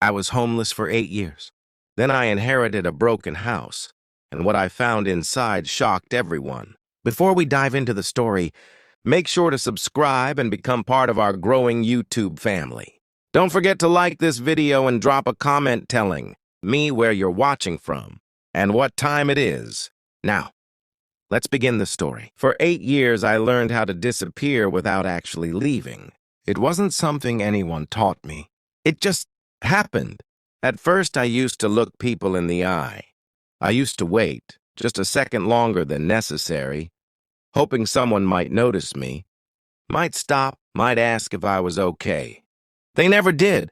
I was homeless for 8 years. Then I inherited a broken house, and what I found inside shocked everyone. Before we dive into the story, make sure to subscribe and become part of our growing YouTube family. Don't forget to like this video and drop a comment telling me where you're watching from and what time it is. Now, let's begin the story. For 8 years, I learned how to disappear without actually leaving. It wasn't something anyone taught me. It just happened. At first, I used to look people in the eye. I used to wait, just a second longer than necessary, hoping someone might notice me, might stop, might ask if I was okay. They never did,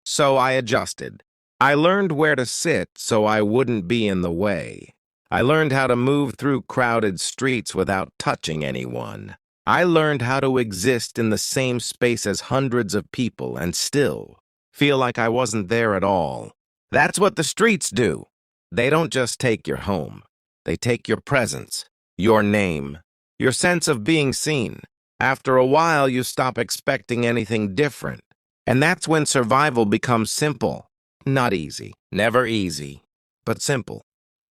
so I adjusted. I learned where to sit so I wouldn't be in the way. I learned how to move through crowded streets without touching anyone. I learned how to exist in the same space as hundreds of people and still feel like I wasn't there at all. That's what the streets do. They don't just take your home. They take your presence, your name, your sense of being seen. After a while, you stop expecting anything different. And that's when survival becomes simple. Not easy, never easy, but simple.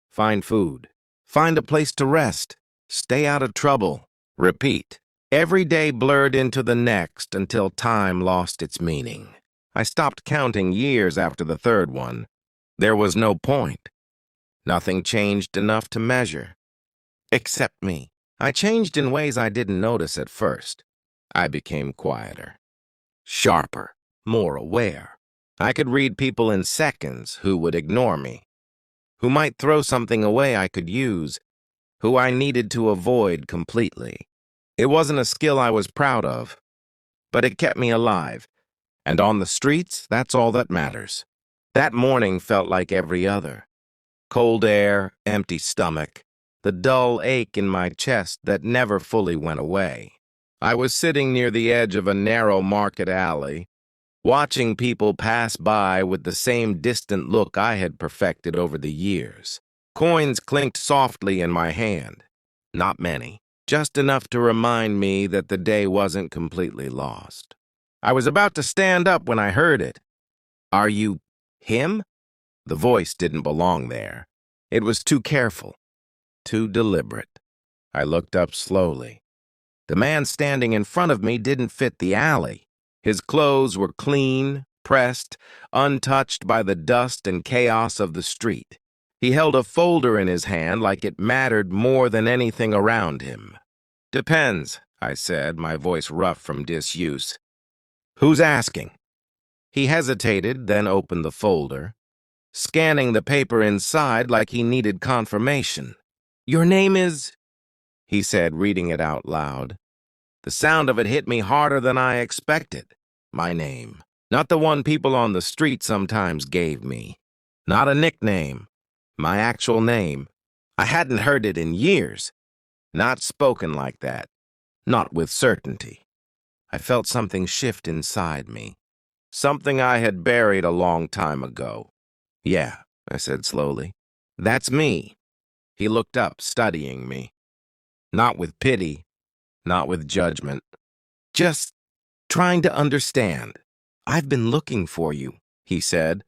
Find food. Find a place to rest. Stay out of trouble. Repeat. Every day blurred into the next until time lost its meaning. I stopped counting years after the third one. There was no point. Nothing changed enough to measure. Except me. I changed in ways I didn't notice at first. I became quieter, sharper, more aware. I could read people in seconds who would ignore me, who might throw something away I could use, who I needed to avoid completely. It wasn't a skill I was proud of, but it kept me alive. And on the streets, that's all that matters. That morning felt like every other. Cold air, empty stomach, the dull ache in my chest that never fully went away. I was sitting near the edge of a narrow market alley, watching people pass by with the same distant look I had perfected over the years. Coins clinked softly in my hand. Not many, just enough to remind me that the day wasn't completely lost. I was about to stand up when I heard it. "Are you him?" The voice didn't belong there. It was too careful, too deliberate. I looked up slowly. The man standing in front of me didn't fit the alley. His clothes were clean, pressed, untouched by the dust and chaos of the street. He held a folder in his hand like it mattered more than anything around him. "Depends," I said, my voice rough from disuse. "Who's asking?" He hesitated, then opened the folder, scanning the paper inside like he needed confirmation. "Your name is—" he said, reading it out loud. The sound of it hit me harder than I expected. My name. Not the one people on the street sometimes gave me. Not a nickname. My actual name. I hadn't heard it in years. Not spoken like that. Not with certainty. I felt something shift inside me. Something I had buried a long time ago. "Yeah," I said slowly. "That's me." He looked up, studying me. Not with pity, not with judgment. Just trying to understand. "I've been looking for you," he said.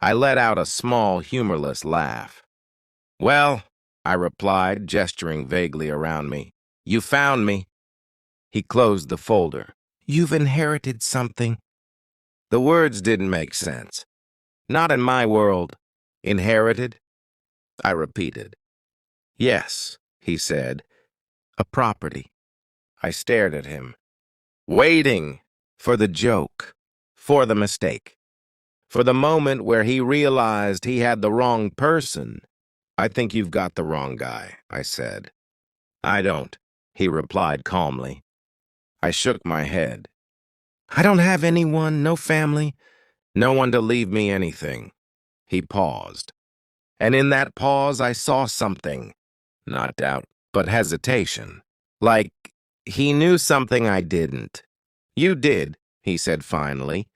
I let out a small, humorless laugh. "Well," I replied, gesturing vaguely around me, "you found me." He closed the folder. "You've inherited something." The words didn't make sense. "Not in my world." "Inherited?" I repeated. "Yes," he said. "A property." I stared at him, waiting for the joke, for the mistake, for the moment where he realized he had the wrong person. "I think you've got the wrong guy," I said. "I don't," he replied calmly. I shook my head. "I don't have anyone, no family, no one to leave me anything." He paused. And in that pause, I saw something. Not doubt, but hesitation. Like he knew something I didn't. "You did," he said finally.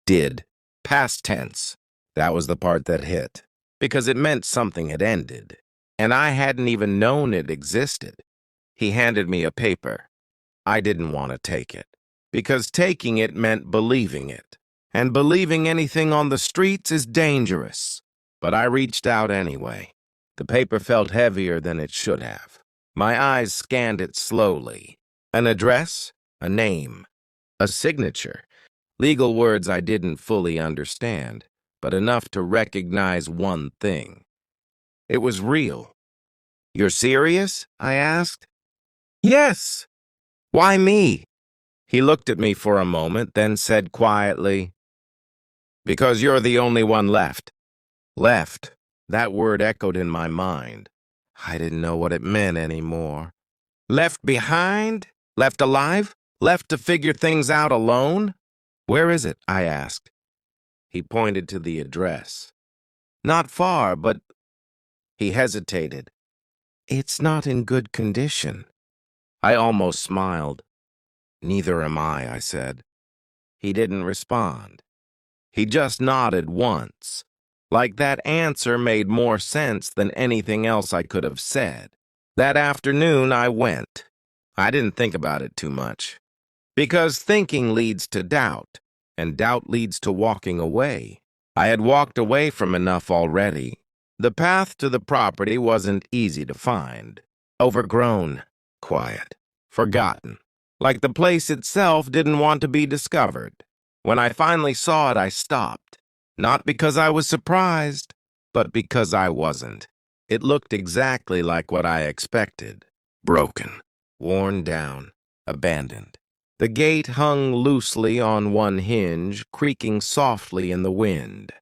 Did. Past tense. That was the part that hit, because it meant something had ended, and I hadn't even known it existed. He handed me a paper. I didn't want to take it, because taking it meant believing it. and believing anything on the streets is dangerous. But I reached out anyway. The paper felt heavier than it should have. My eyes scanned it slowly. An address, a name, a signature. Legal words I didn't fully understand, but enough to recognize one thing. It was real. "You're serious?" I asked. "Yes." "Why me?" He looked at me for a moment, then said quietly, "Because you're the only one left." Left. That word echoed in my mind. I didn't know what it meant anymore. Left behind? Left alive? Left to figure things out alone? "Where is it?" I asked. He pointed to the address. "Not far, but—" He hesitated. "It's not in good condition." I almost smiled. "Neither am I," said. He didn't respond. He just nodded once, like that answer made more sense than anything else I could have said. That afternoon I went. I didn't think about it too much, because thinking leads to doubt, and doubt leads to walking away. I had walked away from enough already. The path to the property wasn't easy to find. Overgrown, quiet, forgotten. Like the place itself didn't want to be discovered. When I finally saw it, I stopped. Not because I was surprised, but because I wasn't. It looked exactly like what I expected. Broken, worn down, abandoned. The gate hung loosely on one hinge, creaking softly in the wind.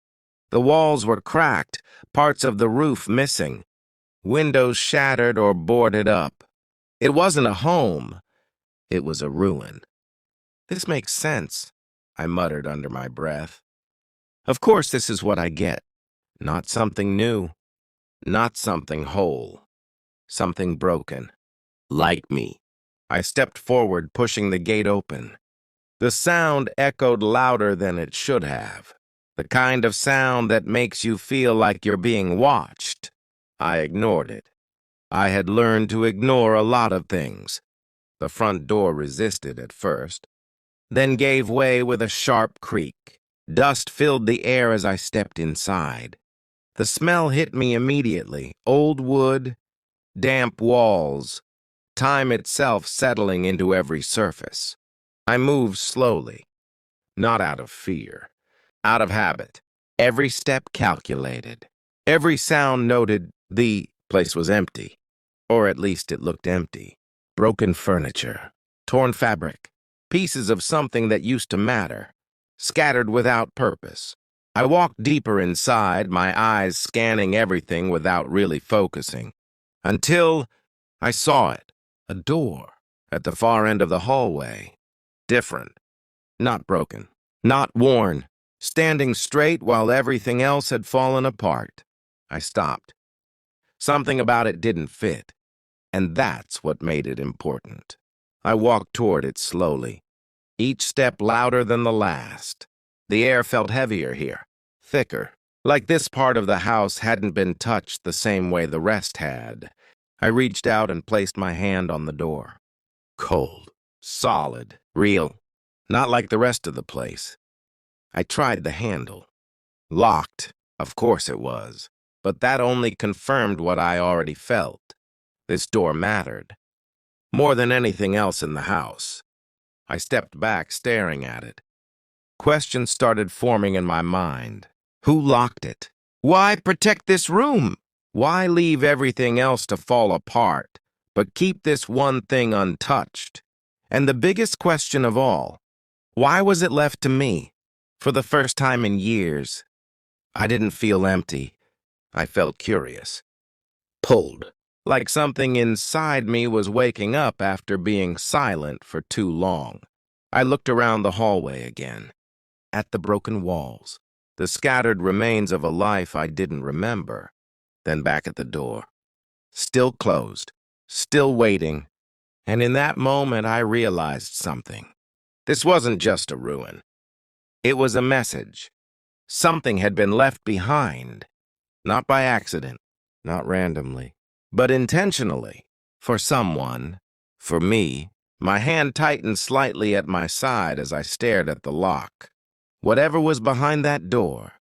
The walls were cracked, parts of the roof missing, windows shattered or boarded up. It wasn't a home. It was a ruin. "This makes sense," I muttered under my breath. "Of course this is what I get. Not something new. Not something whole. Something broken. Like me." I stepped forward, pushing the gate open. The sound echoed louder than it should have. The kind of sound that makes you feel like you're being watched. I ignored it. I had learned to ignore a lot of things. The front door resisted at first, then gave way with a sharp creak. Dust filled the air as I stepped inside. The smell hit me immediately. Old wood, damp walls, time itself settling into every surface. I moved slowly, not out of fear, out of habit. Every step calculated. Every sound noted. The place was empty, or at least it looked empty. Broken furniture, torn fabric, pieces of something that used to matter, scattered without purpose. I walked deeper inside, my eyes scanning everything without really focusing, until I saw it. A door at the far end of the hallway. Different. Not broken. Not worn. Standing straight while everything else had fallen apart. I stopped. Something about it didn't fit, and that's what made it important. I walked toward it slowly, each step louder than the last. The air felt heavier here, thicker, like this part of the house hadn't been touched the same way the rest had. I reached out and placed my hand on the door. Cold, solid, real, not like the rest of the place. I tried the handle. Locked, of course it was, but that only confirmed what I already felt. This door mattered, more than anything else in the house. I stepped back, staring at it. Questions started forming in my mind. Who locked it? Why protect this room? Why leave everything else to fall apart, but keep this one thing untouched? And the biggest question of all, why was it left to me? For the first time in years, I didn't feel empty. I felt curious. Pulled. Like something inside me was waking up after being silent for too long. I looked around the hallway again, at the broken walls, the scattered remains of a life I didn't remember, then back at the door. Still closed, still waiting, and in that moment I realized something. This wasn't just a ruin. It was a message. Something had been left behind, not by accident, not randomly, but intentionally, for someone, for me. My hand tightened slightly at my side as I stared at the lock. Whatever was behind that door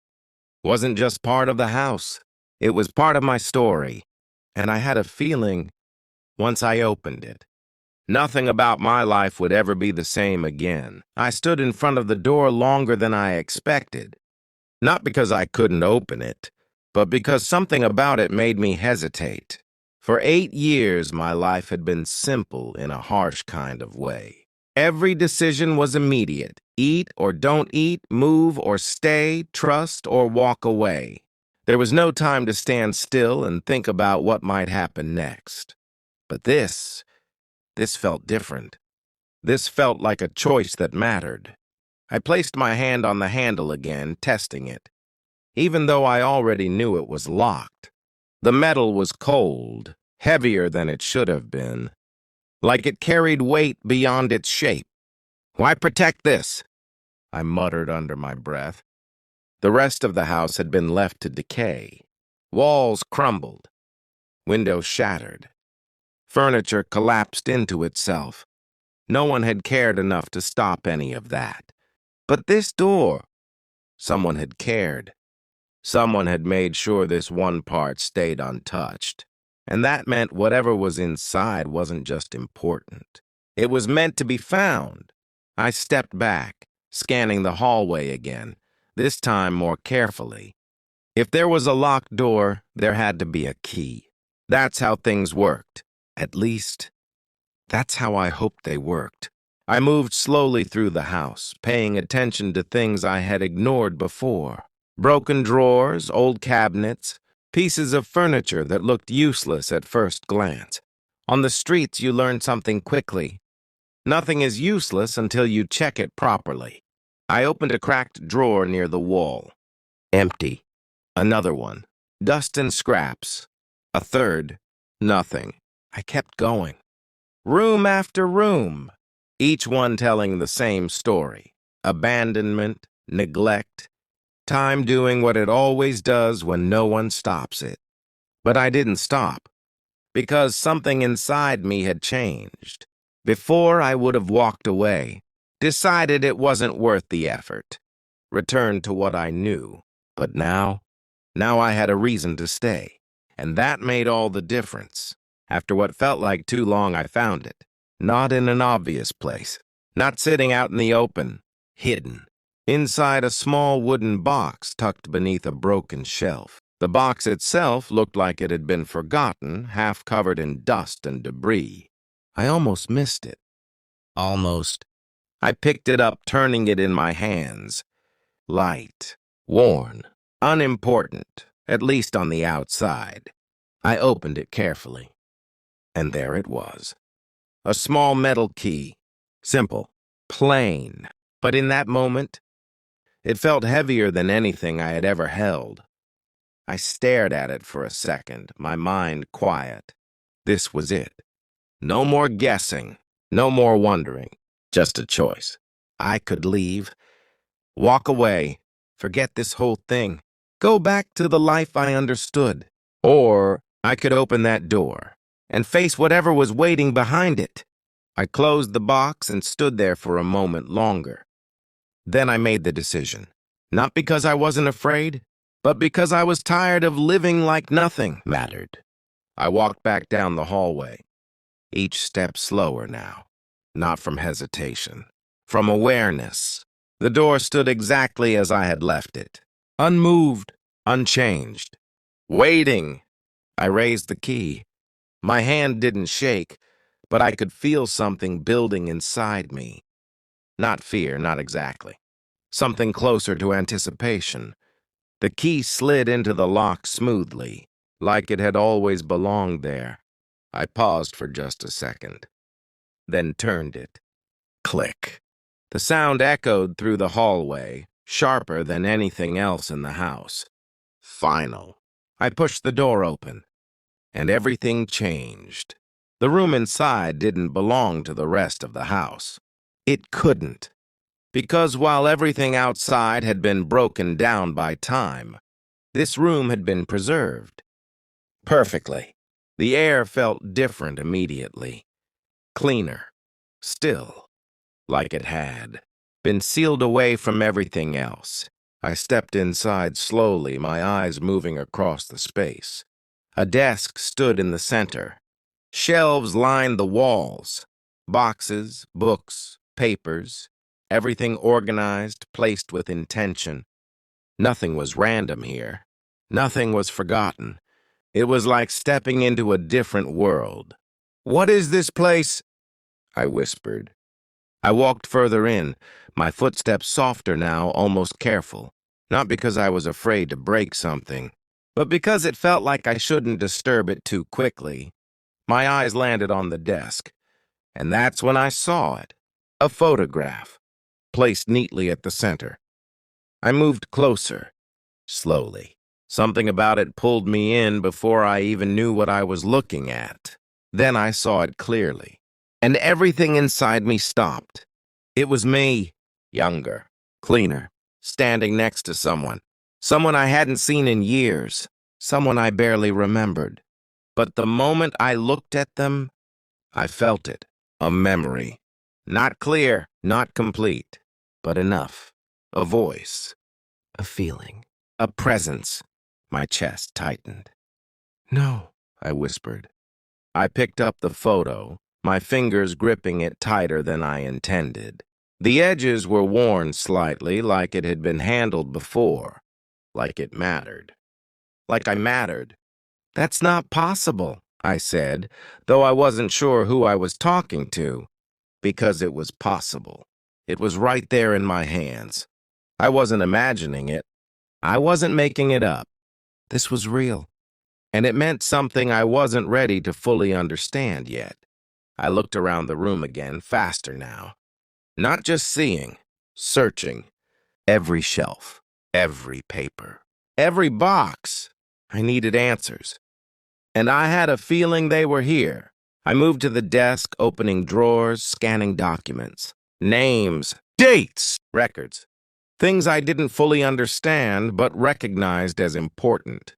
wasn't just part of the house. It was part of my story, and I had a feeling once I opened it, nothing about my life would ever be the same again. I stood in front of the door longer than I expected, not because I couldn't open it, but because something about it made me hesitate. For 8 years, my life had been simple in a harsh kind of way. Every decision was immediate. Eat or don't eat, move or stay, trust or walk away. There was no time to stand still and think about what might happen next. But this felt different. This felt like a choice that mattered. I placed my hand on the handle again, testing it, even though I already knew it was locked. The metal was cold, heavier than it should have been, like it carried weight beyond its shape. "Why protect this?" I muttered under my breath. The rest of the house had been left to decay. Walls crumbled, windows shattered, furniture collapsed into itself. No one had cared enough to stop any of that. But this door, someone had cared. Someone had made sure this one part stayed untouched. And that meant whatever was inside wasn't just important. It was meant to be found. I stepped back, scanning the hallway again, this time more carefully. If there was a locked door, there had to be a key. That's how things worked. At least, that's how I hoped they worked. I moved slowly through the house, paying attention to things I had ignored before. Broken drawers, old cabinets, pieces of furniture that looked useless at first glance. On the streets, you learn something quickly. Nothing is useless until you check it properly. I opened a cracked drawer near the wall. Empty. Another one. Dust and scraps. A third. Nothing. I kept going. Room after room, each one telling the same story. Abandonment, neglect, time doing what it always does when no one stops it. But I didn't stop, because something inside me had changed. Before, I would have walked away, decided it wasn't worth the effort, returned to what I knew. But now I had a reason to stay, and that made all the difference. After what felt like too long, I found it. Not in an obvious place, not sitting out in the open, hidden. Inside a small wooden box tucked beneath a broken shelf. The box itself looked like it had been forgotten, half covered in dust and debris. I almost missed it. Almost. I picked it up, turning it in my hands. Light, worn, unimportant, at least on the outside. I opened it carefully, and there it was. A small metal key. Simple, plain, but in that moment, it felt heavier than anything I had ever held. I stared at it for a second, my mind quiet. This was it. No more guessing, no more wondering, just a choice. I could leave, walk away, forget this whole thing, go back to the life I understood. Or I could open that door and face whatever was waiting behind it. I closed the box and stood there for a moment longer. Then I made the decision, not because I wasn't afraid, but because I was tired of living like nothing mattered. I walked back down the hallway, each step slower now, not from hesitation, from awareness. The door stood exactly as I had left it, unmoved, unchanged, waiting. I raised the key. My hand didn't shake, but I could feel something building inside me. Not fear, not exactly. Something closer to anticipation. The key slid into the lock smoothly, like it had always belonged there. I paused for just a second, then turned it. Click. The sound echoed through the hallway, sharper than anything else in the house. Final. I pushed the door open, and everything changed. The room inside didn't belong to the rest of the house. It couldn't. Because while everything outside had been broken down by time, this room had been preserved. Perfectly. The air felt different immediately. Cleaner. Still. Like it had. been sealed away from everything else. I stepped inside slowly, my eyes moving across the space. A desk stood in the center. Shelves lined the walls. Boxes, books, papers, everything organized, placed with intention. Nothing was random here. Nothing was forgotten. It was like stepping into a different world. "What is this place?" I whispered. I walked further in, my footsteps softer now, almost careful. Not because I was afraid to break something, but because it felt like I shouldn't disturb it too quickly. My eyes landed on the desk, and that's when I saw it. A photograph, placed neatly at the center. I moved closer, slowly. Something about it pulled me in before I even knew what I was looking at. Then I saw it clearly, and everything inside me stopped. It was me, younger, cleaner, standing next to someone. Someone I hadn't seen in years, someone I barely remembered. But the moment I looked at them, I felt it, a memory. Not clear, not complete, but enough. A voice, a feeling, a presence. My chest tightened. "No," I whispered. I picked up the photo, my fingers gripping it tighter than I intended. The edges were worn slightly, like it had been handled before, like it mattered. Like I mattered. "That's not possible," I said, though I wasn't sure who I was talking to, because it was possible. It was right there in my hands. I wasn't imagining it. I wasn't making it up. This was real, and it meant something I wasn't ready to fully understand yet. I looked around the room again, faster now. Not just seeing, searching. Every shelf, every paper, every box. I needed answers. And I had a feeling they were here. I moved to the desk, opening drawers, scanning documents. Names, dates, records. Things I didn't fully understand, but recognized as important.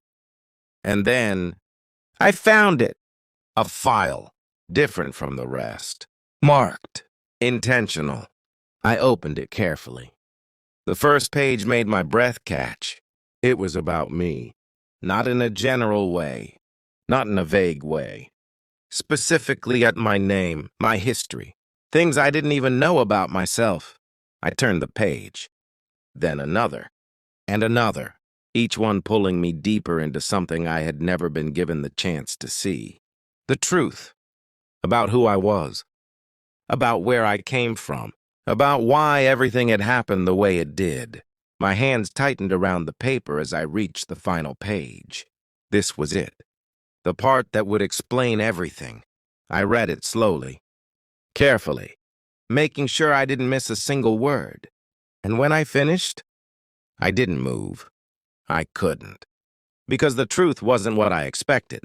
And then, I found it. A file, different from the rest. Marked, intentional. I opened it carefully. The first page made my breath catch. It was about me. Not in a general way. Not in a vague way. Specifically at my name, my history. Things I didn't even know about myself. I turned the page. Then another. And another. Each one pulling me deeper into something I had never been given the chance to see. The truth. About who I was. About where I came from. About why everything had happened the way it did. My hands tightened around the paper as I reached the final page. This was it. The part that would explain everything. I read it slowly, carefully, making sure I didn't miss a single word. And when I finished, I didn't move. I couldn't. Because the truth wasn't what I expected.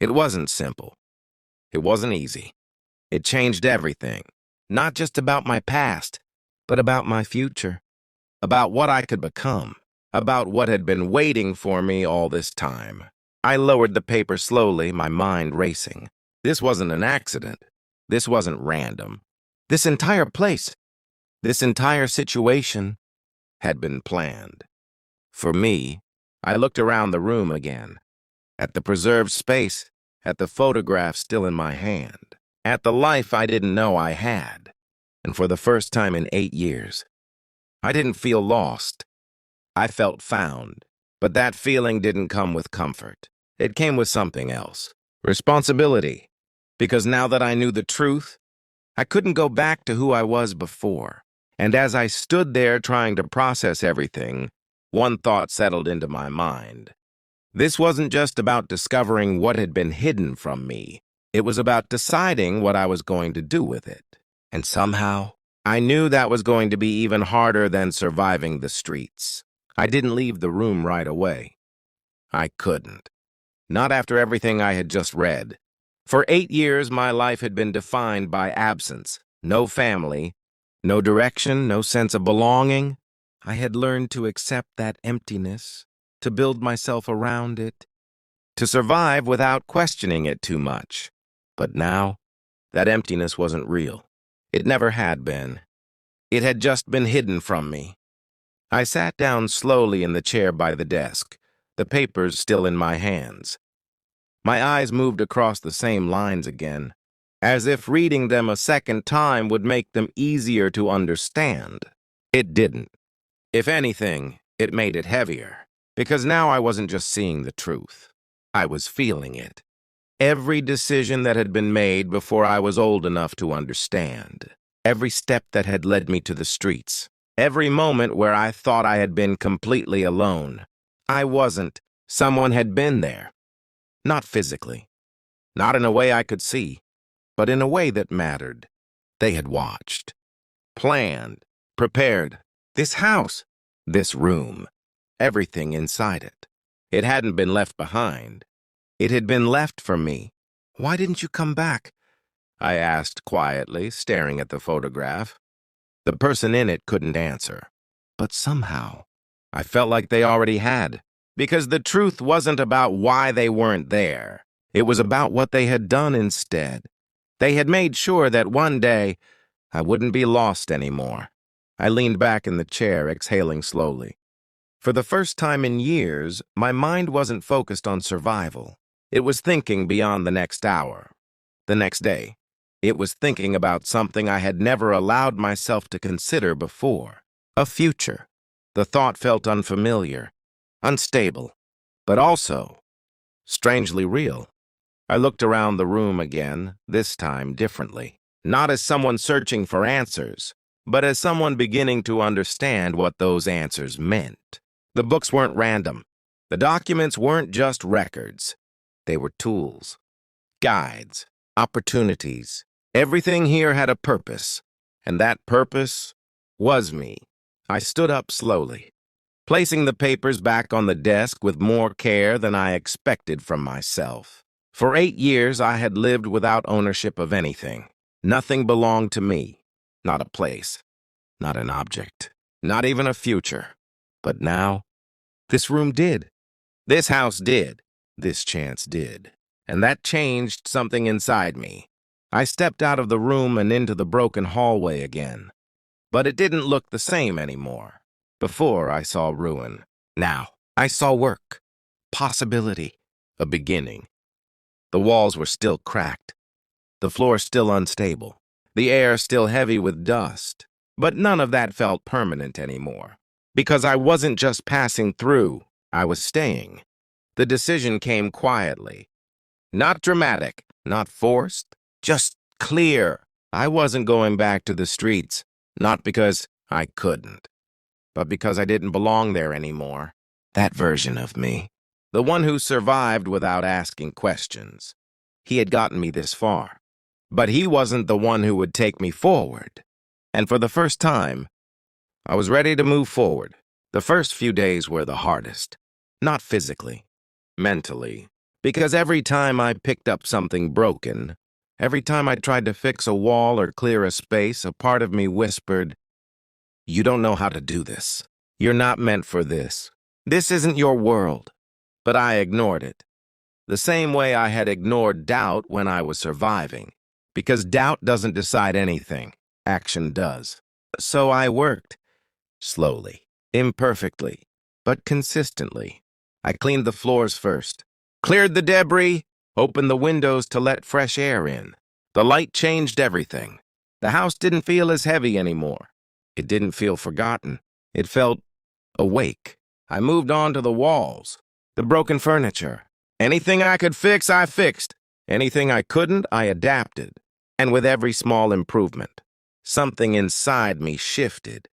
It wasn't simple. It wasn't easy. It changed everything. Not just about my past, but about my future. About what I could become. About what had been waiting for me all this time. I lowered the paper slowly, my mind racing. This wasn't an accident. This wasn't random. This entire place, this entire situation had been planned. For me, I looked around the room again. At the preserved space, at the photograph still in my hand, at the life I didn't know I had. And for the first time in 8 years, I didn't feel lost. I felt found. But that feeling didn't come with comfort. It came with something else. Responsibility. Because now that I knew the truth, I couldn't go back to who I was before. And as I stood there trying to process everything, one thought settled into my mind. This wasn't just about discovering what had been hidden from me. It was about deciding what I was going to do with it. And somehow, I knew that was going to be even harder than surviving the streets. I didn't leave the room right away. I couldn't. Not after everything I had just read. For 8 years, my life had been defined by absence. No family, no direction, no sense of belonging. I had learned to accept that emptiness, to build myself around it, to survive without questioning it too much. But now, that emptiness wasn't real. It never had been. It had just been hidden from me. I sat down slowly in the chair by the desk, the papers still in my hands. My eyes moved across the same lines again, as if reading them a second time would make them easier to understand. It didn't. If anything, it made it heavier, because now I wasn't just seeing the truth. I was feeling it. Every decision that had been made before I was old enough to understand. Every step that had led me to the streets. Every moment where I thought I had been completely alone. I wasn't. Someone had been there. Not physically. Not in a way I could see, but in a way that mattered. They had watched. Planned. Prepared. This house. This room. Everything inside it. It hadn't been left behind. It had been left for me. "Why didn't you come back?" I asked quietly, staring at the photograph. The person in it couldn't answer. But somehow, I felt like they already had. Because the truth wasn't about why they weren't there. It was about what they had done instead. They had made sure that one day, I wouldn't be lost anymore. I leaned back in the chair, exhaling slowly. For the first time in years, my mind wasn't focused on survival. It was thinking beyond the next hour, the next day. It was thinking about something I had never allowed myself to consider before. A future. The thought felt unfamiliar, unstable, but also strangely real. I looked around the room again, this time differently. Not as someone searching for answers, but as someone beginning to understand what those answers meant. The books weren't random. The documents weren't just records. They were tools, guides, opportunities. Everything here had a purpose, and that purpose was me. I stood up slowly, placing the papers back on the desk with more care than I expected from myself. For 8 years, I had lived without ownership of anything. Nothing belonged to me. Not a place, not an object, not even a future. But now, this room did. This house did. This chance did. And that changed something inside me. I stepped out of the room and into the broken hallway again. But it didn't look the same anymore. Before, I saw ruin. Now, I saw work, possibility, a beginning. The walls were still cracked, the floor still unstable, the air still heavy with dust. But none of that felt permanent anymore. Because I wasn't just passing through, I was staying. The decision came quietly. Not dramatic, not forced, just clear. I wasn't going back to the streets, not because I couldn't, but because I didn't belong there anymore. That version of me, the one who survived without asking questions. He had gotten me this far, but he wasn't the one who would take me forward. And for the first time, I was ready to move forward. The first few days were the hardest, not physically, mentally, because every time I picked up something broken, every time I tried to fix a wall or clear a space, a part of me whispered, "You don't know how to do this. You're not meant for this. This isn't your world." But I ignored it. The same way I had ignored doubt when I was surviving. Because doubt doesn't decide anything. Action does. So I worked. Slowly. Imperfectly. But consistently. I cleaned the floors first. Cleared the debris. Opened the windows to let fresh air in. The light changed everything. The house didn't feel as heavy anymore. It didn't feel forgotten. It felt awake. I moved on to the walls. The broken furniture. Anything I could fix, I fixed. Anything I couldn't, I adapted. And with every small improvement, something inside me shifted.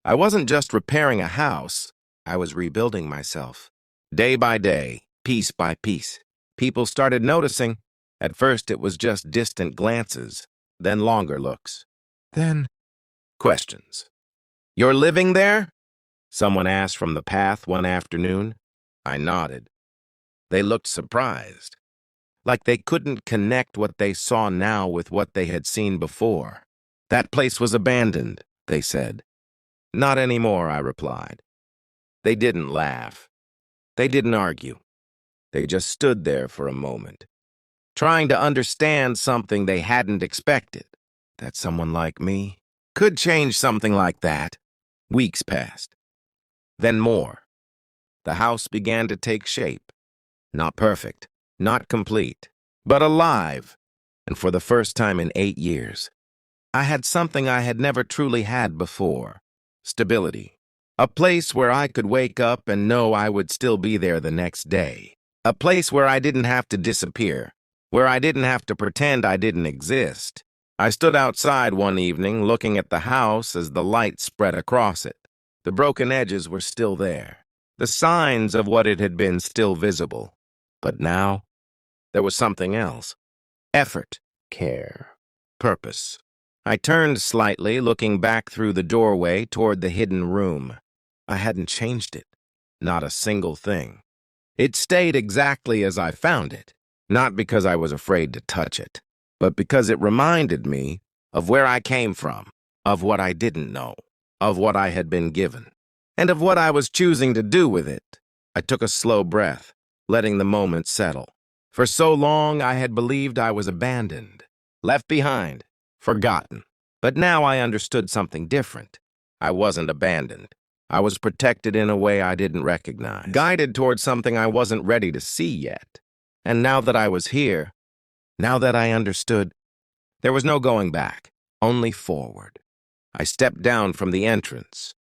I wasn't just repairing a house. I was rebuilding myself. Day by day, piece by piece. People started noticing. At first, it was just distant glances, then longer looks. Then, questions. "You're living there?" Someone asked from the path one afternoon. I nodded. They looked surprised, like they couldn't connect what they saw now with what they had seen before. "That place was abandoned," they said. "Not anymore," I replied. They didn't laugh. They didn't argue. They just stood there for a moment, trying to understand something they hadn't expected. That someone like me Could change something like that. Weeks passed. Then more. The house began to take shape. Not perfect, not complete, but alive. And for the first time in 8 years, I had something I had never truly had before. Stability. A place where I could wake up and know I would still be there the next day. A place where I didn't have to disappear, where I didn't have to pretend I didn't exist. I stood outside one evening looking at the house as the light spread across it. The broken edges were still there, the signs of what it had been still visible. But now, there was something else. Effort, care, purpose. I turned slightly, looking back through the doorway toward the hidden room. I hadn't changed it. Not a single thing. It stayed exactly as I found it, not because I was afraid to touch it, but because it reminded me of where I came from, of what I didn't know, of what I had been given, and of what I was choosing to do with it. I took a slow breath, letting the moment settle. For so long, I had believed I was abandoned, left behind, forgotten. But now I understood something different. I wasn't abandoned. I was protected in a way I didn't recognize, guided towards something I wasn't ready to see yet. And now that I was here, now that I understood, there was no going back, only forward. I stepped down from the entrance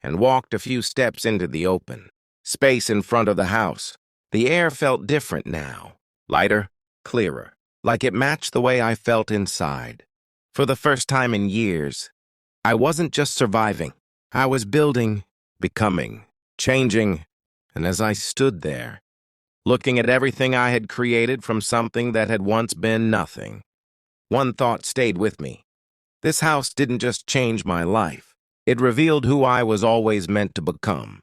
and walked a few steps into the open space in front of the house. The air felt different now, lighter, clearer, like it matched the way I felt inside. For the first time in years, I wasn't just surviving. I was building, becoming, changing, and as I stood there, looking at everything I had created from something that had once been nothing, one thought stayed with me. This house didn't just change my life. It revealed who I was always meant to become.